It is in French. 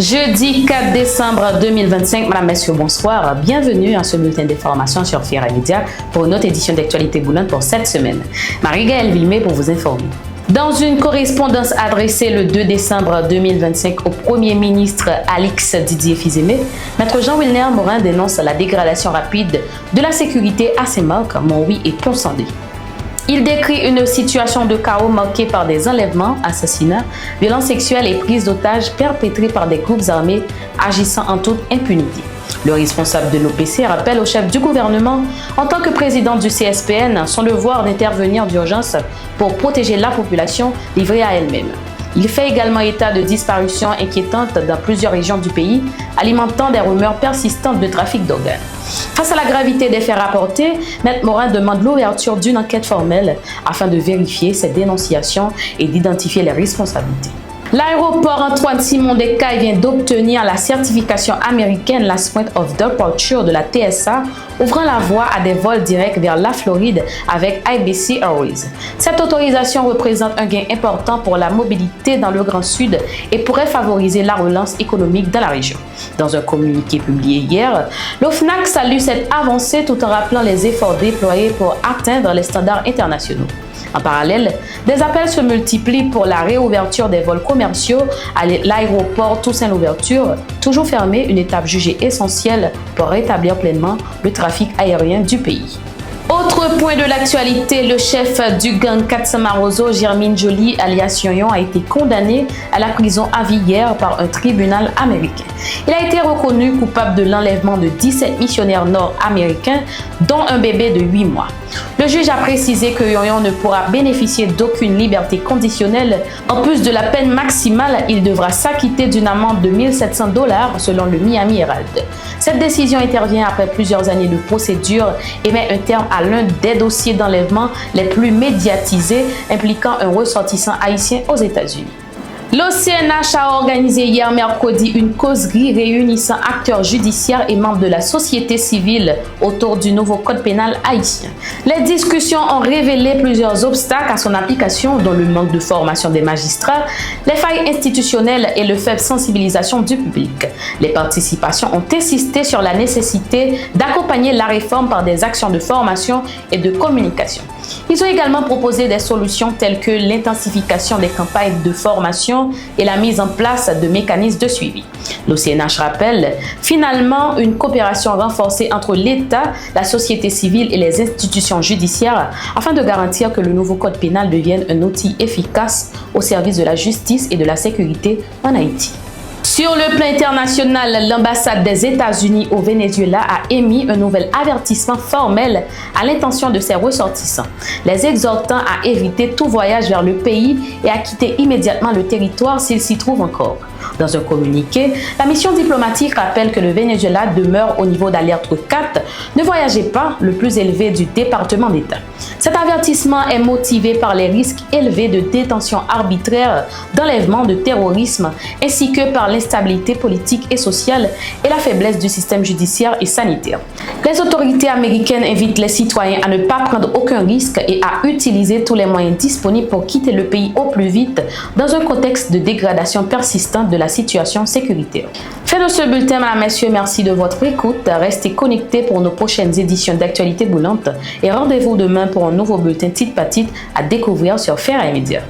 Jeudi 4 décembre 2025, Madame, Messieurs, bonsoir. Bienvenue à ce bulletin d'information sur Fiera Media pour une autre édition d'actualité boulante pour cette semaine. Marie-Gaëlle Villemé pour vous informer. Dans une correspondance adressée le 2 décembre 2025 au Premier ministre Alix Didier Fils-Aimé, Maître Jean-Wilner Morin dénonce la dégradation rapide de la sécurité à Saint-Marc, Montrouge et Pont-Sandé. Il décrit une situation de chaos marquée par des enlèvements, assassinats, violences sexuelles et prises d'otages perpétrées par des groupes armés agissant en toute impunité. Le responsable de l'OPC rappelle au chef du gouvernement, en tant que président du CSPN, son devoir d'intervenir d'urgence pour protéger la population livrée à elle-même. Il fait également état de disparitions inquiétantes dans plusieurs régions du pays, alimentant des rumeurs persistantes de trafic d'organes. Face à la gravité des faits rapportés, Maître Morin demande l'ouverture d'une enquête formelle afin de vérifier ces dénonciations et d'identifier les responsabilités. L'aéroport Antoine-Simon Descailles vient d'obtenir la certification américaine Last Point of Departure de la TSA, ouvrant la voie à des vols directs vers la Floride avec IBC Airways. Cette autorisation représente un gain important pour la mobilité dans le Grand Sud et pourrait favoriser la relance économique dans la région. Dans un communiqué publié hier, l'OFNAC salue cette avancée tout en rappelant les efforts déployés pour atteindre les standards internationaux. En parallèle, des appels se multiplient pour la réouverture des vols commerciaux à l'aéroport Toussaint-Louverture, toujours fermé, une étape jugée essentielle pour rétablir pleinement le trafic aérien du pays. Autre point de l'actualité, le chef du gang Katsamaroso, Jermine Joly, alias Yoyon, a été condamné à la prison à vie hier par un tribunal américain. Il a été reconnu coupable de l'enlèvement de 17 missionnaires nord-américains, dont un bébé de 8 mois. Le juge a précisé que Yoyon ne pourra bénéficier d'aucune liberté conditionnelle. En plus de la peine maximale, il devra s'acquitter d'une amende de $1 700 selon le Miami Herald. Cette décision intervient après plusieurs années de procédure et met un terme à l'un des dossiers d'enlèvement les plus médiatisés impliquant un ressortissant haïtien aux États-Unis. L'OCNH a organisé hier mercredi une causerie réunissant acteurs judiciaires et membres de la société civile autour du nouveau code pénal haïtien. Les discussions ont révélé plusieurs obstacles à son application, dont le manque de formation des magistrats, les failles institutionnelles et le faible sensibilisation du public. Les participations ont insisté sur la nécessité d'accompagner la réforme par des actions de formation et de communication. Ils ont également proposé des solutions telles que l'intensification des campagnes de formation et la mise en place de mécanismes de suivi. L'OCNH rappelle finalement une coopération renforcée entre l'État, la société civile et les institutions judiciaires afin de garantir que le nouveau code pénal devienne un outil efficace au service de la justice et de la sécurité en Haïti. Sur le plan international, l'ambassade des États-Unis au Venezuela a émis un nouvel avertissement formel à l'intention de ses ressortissants, les exhortant à éviter tout voyage vers le pays et à quitter immédiatement le territoire s'il s'y trouve encore. Dans un communiqué, la mission diplomatique rappelle que le Venezuela demeure au niveau d'alerte 4, ne voyagez pas, le plus élevé du département d'État. Cet avertissement est motivé par les risques élevés de détention arbitraire, d'enlèvement, de terrorisme, ainsi que par l'instabilité politique et sociale et la faiblesse du système judiciaire et sanitaire. Les autorités américaines invitent les citoyens à ne pas prendre aucun risque et à utiliser tous les moyens disponibles pour quitter le pays au plus vite dans un contexte de dégradation persistante de la situation sécuritaire. Fin de ce bulletin, mesdames, messieurs, merci de votre écoute. Restez connectés pour nos prochaines éditions d'actualité boulante et rendez-vous demain pour un nouveau bulletin titre par titre à découvrir sur Fiera Media.